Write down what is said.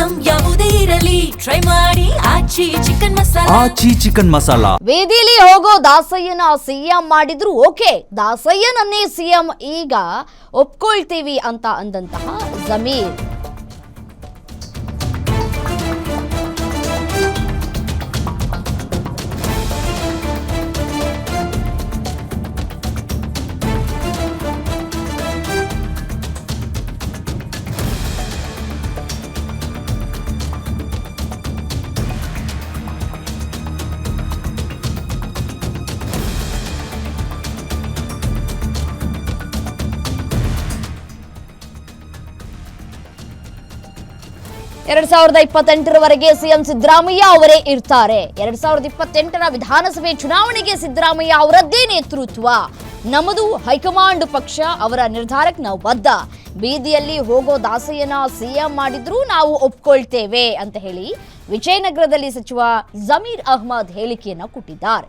Item ಯಾವುದೇ ಇರಲಿ try ಮಾಡಿ ಆಚಿ ಚಿಕನ್ ಮಸಾಲಾ. ವೇದಿಯಲ್ಲಿ ಹೋಗೋ ದಾಸಯ್ಯನ ಸಿಎಂ ಮಾಡಿದ್ರು ಓಕೆ, ದಾಸಯ್ಯನನ್ನೇ ಸಿಎಂ ಈಗ ಒಪ್ಕೊಳ್ತೀವಿ ಅಂತ ಅಂದಂತಹ ಜಮೀರ್. ಎರಡ್ 2028ರವರೆಗೆ ಸಿಎಂ ಸಿದ್ದರಾಮಯ್ಯ ಅವರೇ ಇರ್ತಾರೆ. 2028ರ ವಿಧಾನಸಭೆ ಚುನಾವಣೆಗೆ ಸಿದ್ದರಾಮಯ್ಯ ಅವರದ್ದೇ ನೇತೃತ್ವ. ನಮ್ಮದು ಹೈಕಮಾಂಡ್ ಪಕ್ಷ, ಅವರ ನಿರ್ಧಾರಕ್ಕೆ ನಾವು ಬದ್ಧ. ಬೀದಿಯಲ್ಲಿ ಹೋಗೋ ದಾಸಯ್ಯನ ಸಿಎಂ ಮಾಡಿದ್ರೂ ನಾವು ಒಪ್ಕೊಳ್ತೇವೆ ಅಂತ ಹೇಳಿ ವಿಜಯನಗರದಲ್ಲಿ ಸಚಿವ ಜಮೀರ್ ಅಹ್ಮದ್ ಹೇಳಿಕೆಯನ್ನ ಕೊಟ್ಟಿದ್ದಾರೆ.